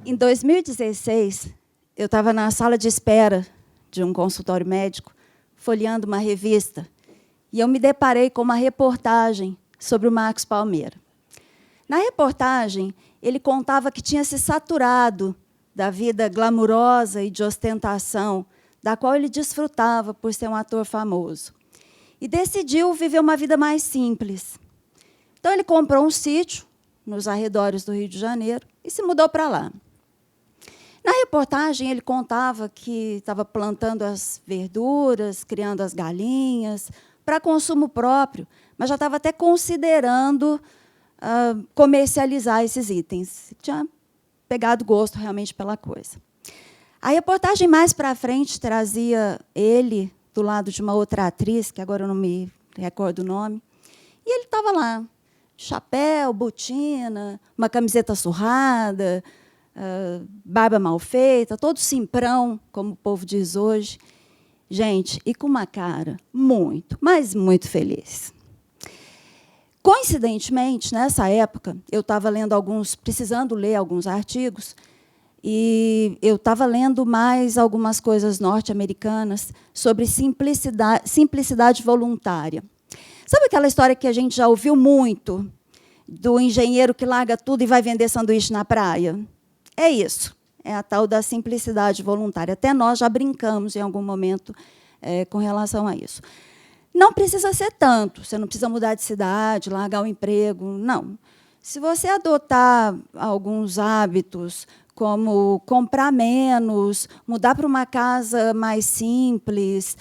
Em 2016, eu estava na sala de espera de um consultório médico, folheando uma revista, e eu me deparei com uma reportagem sobre o Marcos Palmeira. Na reportagem, ele contava que tinha se saturado da vida glamurosa e de ostentação, da qual ele desfrutava por ser um ator famoso, e decidiu viver uma vida mais simples. Então, ele comprou um sítio nos arredores do Rio de Janeiro e se mudou para lá. Na reportagem, ele contava que estava plantando as verduras, criando as galinhas, para consumo próprio, mas já estava até considerando comercializar esses itens. Tinha pegado gosto realmente pela coisa. A reportagem mais para frente trazia ele do lado de uma outra atriz, que agora eu não me recordo o nome, e ele estava lá, chapéu, botina, uma camiseta surrada, barba mal feita, todo simprão, como o povo diz hoje. Gente, e com uma cara muito, mas muito feliz. Coincidentemente, nessa época, eu estava lendo precisando ler alguns artigos, e eu estava lendo mais algumas coisas norte-americanas sobre simplicidade voluntária. Sabe aquela história que a gente já ouviu muito, do engenheiro que larga tudo e vai vender sanduíche na praia? É isso, é a tal da simplicidade voluntária. Até nós já brincamos em algum momento com relação a isso. Não precisa ser tanto, você não precisa mudar de cidade, largar o emprego, não. Se você adotar alguns hábitos, como comprar menos, mudar para uma casa mais simples,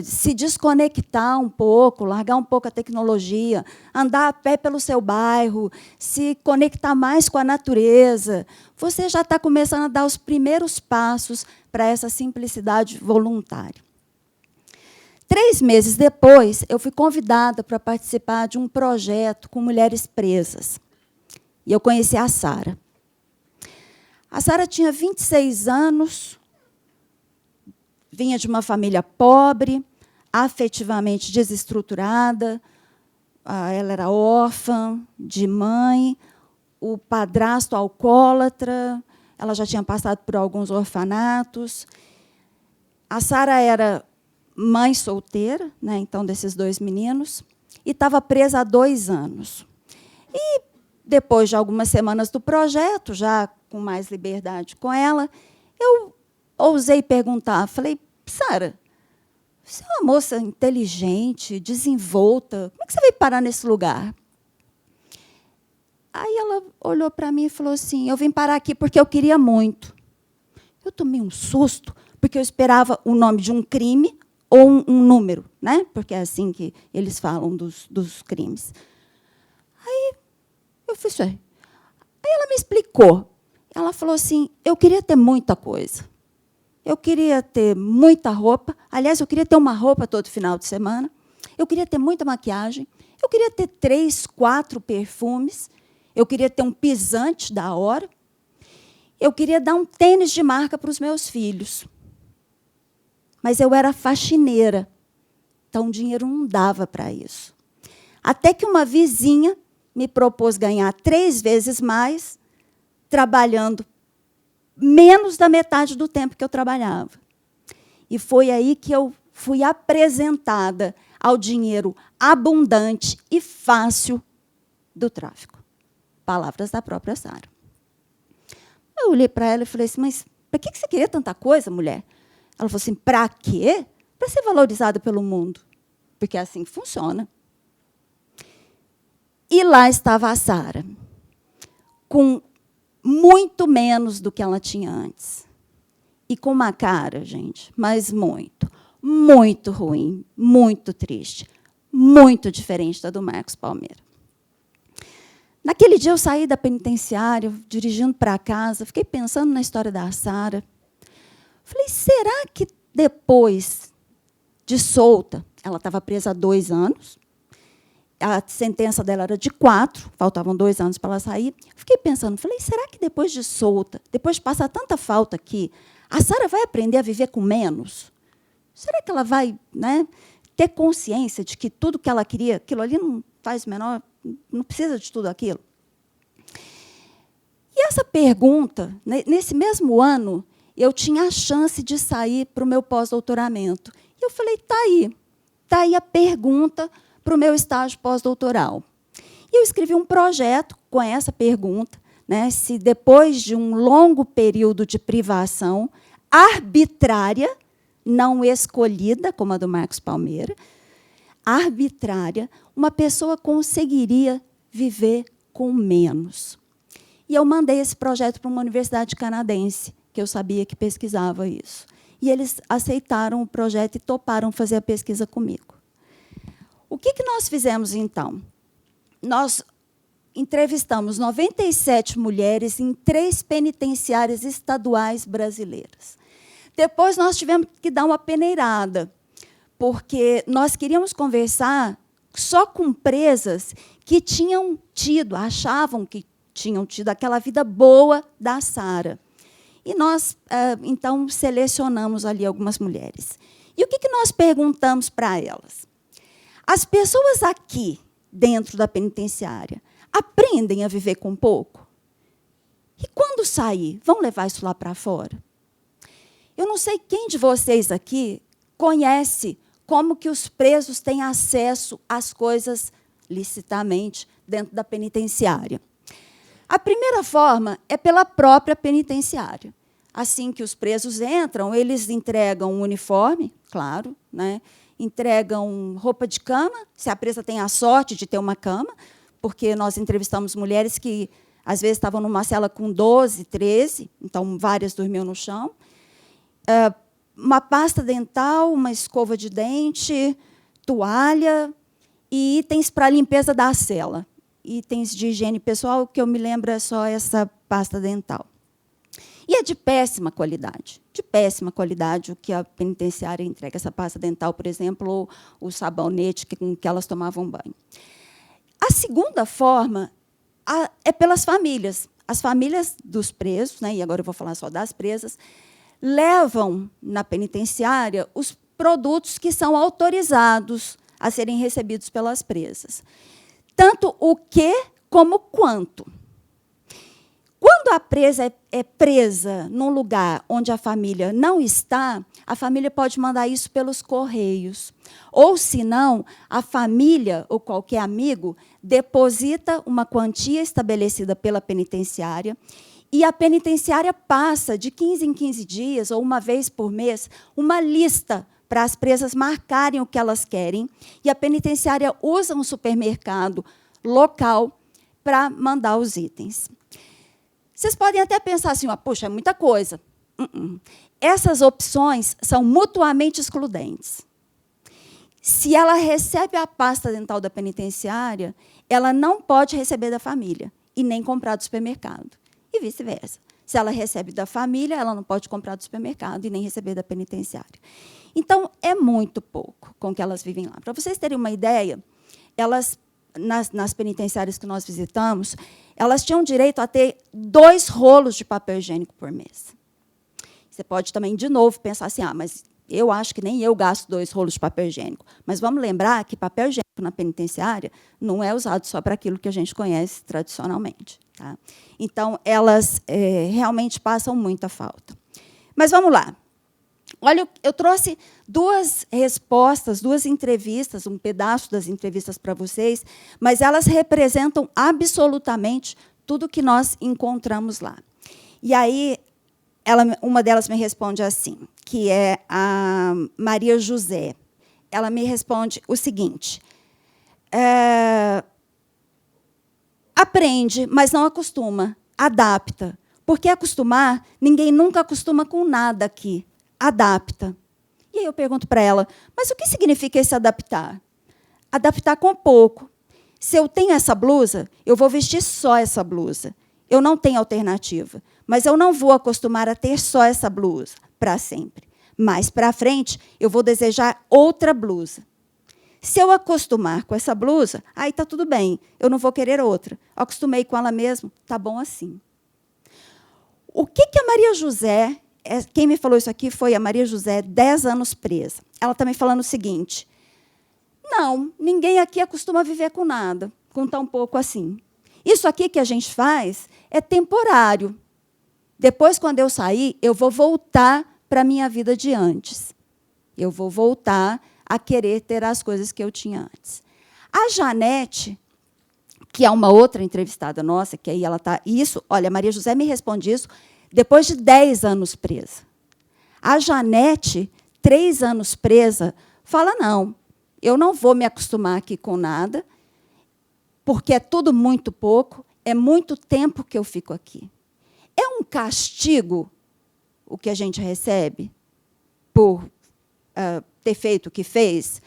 se desconectar um pouco, largar um pouco a tecnologia, andar a pé pelo seu bairro, se conectar mais com a natureza, você já está começando a dar os primeiros passos para essa simplicidade voluntária. 3 meses depois, eu fui convidada para participar de um projeto com mulheres presas. E eu conheci a Sara. A Sara tinha 26 anos, vinha de uma família pobre, afetivamente desestruturada, ela era órfã de mãe, o padrasto alcoólatra, ela já tinha passado por alguns orfanatos. A Sara era mãe solteira, né, então, desses 2 meninos, e estava presa há 2 anos. E, depois de algumas semanas do projeto, já com mais liberdade com ela, eu ousei perguntar, falei, Sara, você é uma moça inteligente, desenvolta, como é que você veio parar nesse lugar? Aí ela olhou para mim e falou assim, eu vim parar aqui porque eu queria muito. Eu tomei um susto, porque eu esperava o nome de um crime ou um número, né? Porque é assim que eles falam dos crimes. Aí eu fiz isso aí. Aí ela me explicou. Ela falou assim, eu queria ter muita coisa. Eu queria ter muita roupa. Aliás, eu queria ter uma roupa todo final de semana. Eu queria ter muita maquiagem. Eu queria ter 3, 4 perfumes. Eu queria ter um pisante da hora. Eu queria dar um tênis de marca para os meus filhos. Mas eu era faxineira, então o dinheiro não dava para isso. Até que uma vizinha me propôs ganhar 3 vezes mais, trabalhando menos da metade do tempo que eu trabalhava. E foi aí que eu fui apresentada ao dinheiro abundante e fácil do tráfico. Palavras da própria Sara. Eu olhei para ela e falei assim, mas para que você queria tanta coisa, mulher? Ela falou assim, para quê? Para ser valorizada pelo mundo. Porque é assim que funciona. E lá estava a Sara, com muito menos do que ela tinha antes. E com uma cara, gente, mas muito, muito ruim, muito triste, muito diferente da do Marcos Palmeira. Naquele dia, eu saí da penitenciária, dirigindo para casa, fiquei pensando na história da Sara. Falei, será que depois de solta, ela estava presa há 2 anos, a sentença dela era de 4, faltavam 2 anos para ela sair. Fiquei pensando, falei, será que depois de solta, depois de passar tanta falta aqui, a Sara vai aprender a viver com menos? Será que ela vai, né, ter consciência de que tudo que ela queria, aquilo ali não faz menor, não precisa de tudo aquilo? E a essa pergunta, nesse mesmo ano, eu tinha a chance de sair para o meu pós-doutoramento. E eu falei, está aí a pergunta para o meu estágio pós-doutoral. E eu escrevi um projeto com essa pergunta, né, se depois de um longo período de privação arbitrária, não escolhida, como a do Marcos Palmeira, arbitrária, uma pessoa conseguiria viver com menos. E eu mandei esse projeto para uma universidade canadense, que eu sabia que pesquisava isso. E eles aceitaram o projeto e toparam fazer a pesquisa comigo. O que nós fizemos, então? Nós entrevistamos 97 mulheres em 3 penitenciárias estaduais brasileiras. Depois, nós tivemos que dar uma peneirada, porque nós queríamos conversar só com presas que tinham tido, achavam que tinham tido aquela vida boa da Sara. E nós, então, selecionamos ali algumas mulheres. E o que nós perguntamos para elas? As pessoas aqui, dentro da penitenciária, aprendem a viver com pouco? E quando sair, vão levar isso lá para fora? Eu não sei quem de vocês aqui conhece como que os presos têm acesso às coisas licitamente dentro da penitenciária. A primeira forma é pela própria penitenciária. Assim que os presos entram, eles entregam um uniforme, claro, né? Entregam roupa de cama, se a presa tem a sorte de ter uma cama, porque nós entrevistamos mulheres que, às vezes, estavam numa cela com 12, 13, então várias dormiam no chão. Uma pasta dental, uma escova de dente, toalha e itens para a limpeza da cela. Itens de higiene pessoal, o que eu me lembro é só essa pasta dental. E é de péssima qualidade o que a penitenciária entrega. Essa pasta dental, por exemplo, ou o sabonete com que elas tomavam banho. A segunda forma é pelas famílias. As famílias dos presos, né, e agora eu vou falar só das presas, levam na penitenciária os produtos que são autorizados a serem recebidos pelas presas. Tanto o que como o quanto. Quando a presa é presa num lugar onde a família não está, a família pode mandar isso pelos correios. Ou, se não, a família ou qualquer amigo deposita uma quantia estabelecida pela penitenciária e a penitenciária passa, de 15 em 15 dias, ou uma vez por mês, uma lista para as presas marcarem o que elas querem, e a penitenciária usa um supermercado local para mandar os itens. Vocês podem até pensar assim, puxa, é muita coisa. Essas opções são mutuamente excludentes. Se ela recebe a pasta dental da penitenciária, ela não pode receber da família e nem comprar do supermercado. E vice-versa. Se ela recebe da família, ela não pode comprar do supermercado e nem receber da penitenciária. Então, é muito pouco com que elas vivem lá. Para vocês terem uma ideia, elas, nas penitenciárias que nós visitamos, elas tinham direito a ter 2 rolos de papel higiênico por mês. Você pode também, de novo, pensar assim, mas eu acho que nem eu gasto 2 rolos de papel higiênico. Mas vamos lembrar que papel higiênico na penitenciária não é usado só para aquilo que a gente conhece tradicionalmente. Tá? Então, elas realmente passam muita falta. Mas vamos lá. Olha, eu trouxe 2 respostas, 2 entrevistas, um pedaço das entrevistas para vocês, mas elas representam absolutamente tudo que nós encontramos lá. E aí, uma delas me responde assim, que é a Maria José. Ela me responde o seguinte: aprende, mas não acostuma, adapta. Porque acostumar, ninguém nunca acostuma com nada aqui. Adapta. E aí eu pergunto para ela, mas o que significa esse adaptar? Adaptar com pouco. Se eu tenho essa blusa, eu vou vestir só essa blusa. Eu não tenho alternativa. Mas eu não vou acostumar a ter só essa blusa para sempre. Mais para frente, eu vou desejar outra blusa. Se eu acostumar com essa blusa, aí está tudo bem, eu não vou querer outra. Acostumei com ela mesmo, está bom assim. O que a Maria José... Quem me falou isso aqui foi a Maria José, 10 anos presa. Ela está me falando o seguinte: não, ninguém aqui acostuma viver com nada, com tão pouco assim. Isso aqui que a gente faz é temporário. Depois, quando eu sair, eu vou voltar para a minha vida de antes. Eu vou voltar a querer ter as coisas que eu tinha antes. A Janete, que é uma outra entrevistada nossa, que aí ela está... Isso, olha, a Maria José me responde isso depois de 10 anos presa. A Janete, 3 anos presa, fala, não, eu não vou me acostumar aqui com nada, porque é tudo muito pouco, é muito tempo que eu fico aqui. É um castigo o que a gente recebe por ter feito o que fez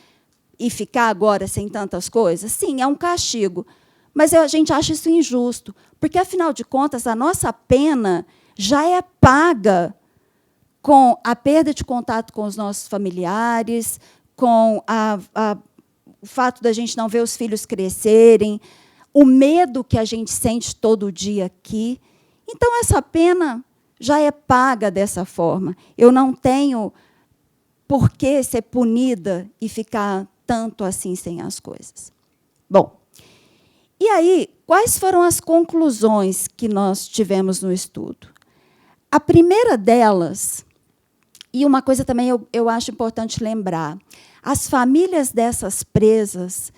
e ficar agora sem tantas coisas? Sim, é um castigo. Mas a gente acha isso injusto, porque, afinal de contas, a nossa pena já é paga com a perda de contato com os nossos familiares, com o fato da gente não ver os filhos crescerem, o medo que a gente sente todo dia aqui. Então, essa pena já é paga dessa forma. Eu não tenho por que ser punida e ficar tanto assim sem as coisas. Bom, e aí, quais foram as conclusões que nós tivemos no estudo? A primeira delas, e uma coisa também eu acho importante lembrar, as famílias dessas presas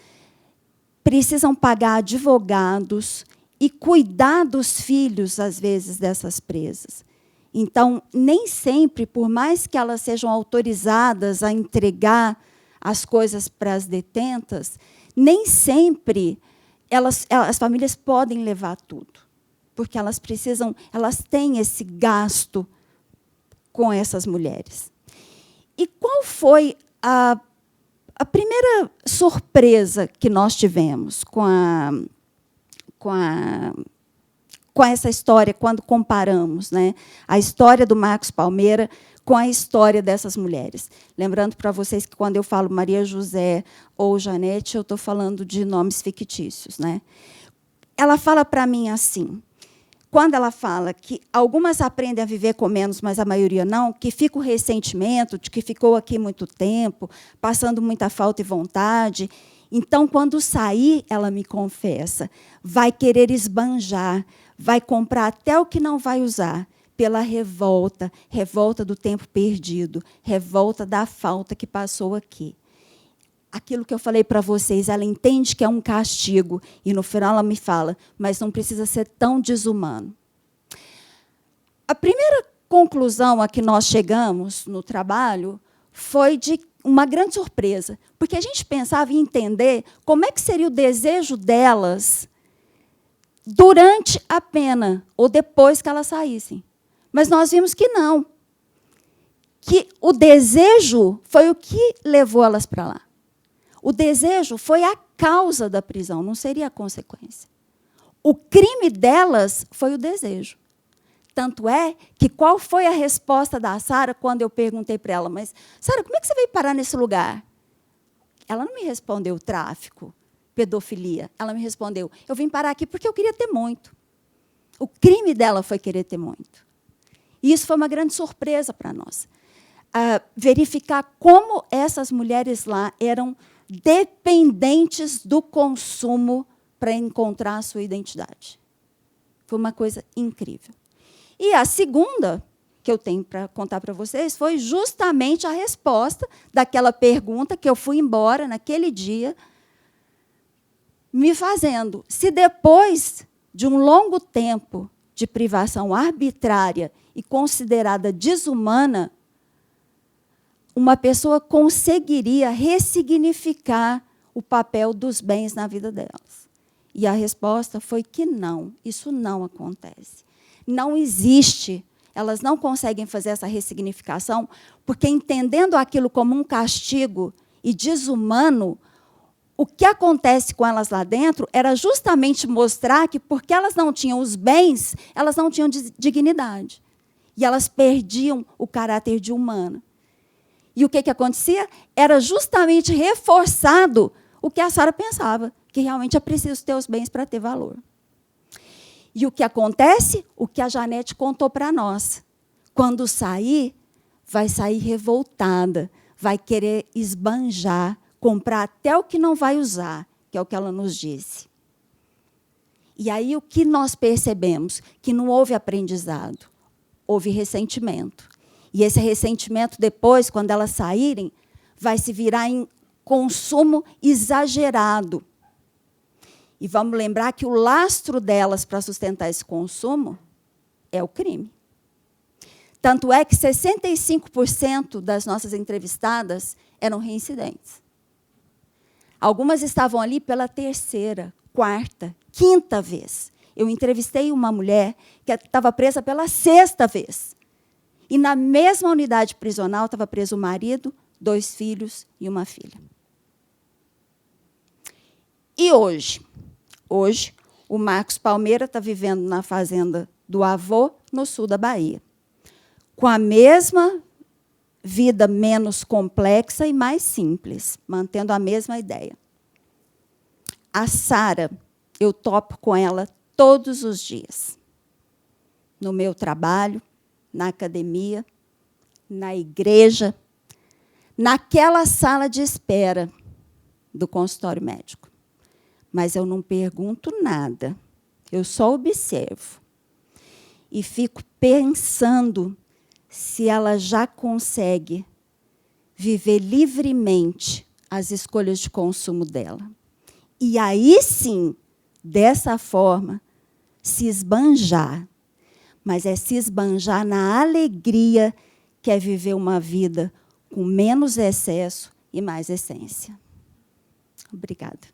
precisam pagar advogados e cuidar dos filhos, às vezes, dessas presas. Então, nem sempre, por mais que elas sejam autorizadas a entregar as coisas para as detentas, nem sempre as famílias podem levar tudo, porque elas têm esse gasto com essas mulheres. E qual foi a primeira surpresa que nós tivemos com essa história, quando comparamos, né, a história do Marcos Palmeira com a história dessas mulheres? Lembrando para vocês que, quando eu falo Maria José ou Janete, eu estou falando de nomes fictícios, né? Ela fala para mim assim, quando ela fala que algumas aprendem a viver com menos, mas a maioria não, que fica o ressentimento de que ficou aqui muito tempo, passando muita falta e vontade. Então, quando sair, ela me confessa, vai querer esbanjar, vai comprar até o que não vai usar, pela revolta do tempo perdido, revolta da falta que passou aqui. Aquilo que eu falei para vocês, ela entende que é um castigo, e, no final, ela me fala, mas não precisa ser tão desumano. A primeira conclusão a que nós chegamos no trabalho foi de uma grande surpresa, porque a gente pensava em entender como é que seria o desejo delas durante a pena, ou depois que elas saíssem. Mas nós vimos que não, que o desejo foi o que levou elas para lá. O desejo foi a causa da prisão, não seria a consequência. O crime delas foi o desejo. Tanto é que, qual foi a resposta da Sara quando eu perguntei para ela, mas, Sara, como é que você veio parar nesse lugar? Ela não me respondeu tráfico, pedofilia. Ela me respondeu, eu vim parar aqui porque eu queria ter muito. O crime dela foi querer ter muito. E isso foi uma grande surpresa para nós. Verificar como essas mulheres lá eram dependentes do consumo para encontrar a sua identidade. Foi uma coisa incrível. E a segunda que eu tenho para contar para vocês foi justamente a resposta daquela pergunta que eu fui embora naquele dia, me fazendo. Se depois de um longo tempo de privação arbitrária e considerada desumana, uma pessoa conseguiria ressignificar o papel dos bens na vida delas. E a resposta foi que não, isso não acontece. Não existe, elas não conseguem fazer essa ressignificação, porque, entendendo aquilo como um castigo e desumano, o que acontece com elas lá dentro era justamente mostrar que, porque elas não tinham os bens, elas não tinham dignidade. E elas perdiam o caráter de humana. E o que acontecia? Era justamente reforçado o que a Sara pensava, que realmente é preciso ter os bens para ter valor. E o que acontece? O que a Janete contou para nós. Quando sair, vai sair revoltada, vai querer esbanjar, comprar até o que não vai usar, que é o que ela nos disse. E aí o que nós percebemos? Que não houve aprendizado, houve ressentimento. E esse ressentimento, depois, quando elas saírem, vai se virar em consumo exagerado. E vamos lembrar que o lastro delas para sustentar esse consumo é o crime. Tanto é que 65% das nossas entrevistadas eram reincidentes. Algumas estavam ali pela terceira, quarta, quinta vez. Eu entrevistei uma mulher que estava presa pela sexta vez. E, na mesma unidade prisional, estava preso o marido, 2 filhos e uma filha. E hoje? Hoje, o Marcos Palmeira está vivendo na fazenda do avô, no sul da Bahia, com a mesma vida menos complexa e mais simples, mantendo a mesma ideia. A Sara, eu topo com ela todos os dias, no meu trabalho, na academia, na igreja, naquela sala de espera do consultório médico. Mas eu não pergunto nada, eu só observo. E fico pensando se ela já consegue viver livremente as escolhas de consumo dela. E aí, sim, dessa forma, se esbanjar. Mas é se esbanjar na alegria que é viver uma vida com menos excesso e mais essência. Obrigada.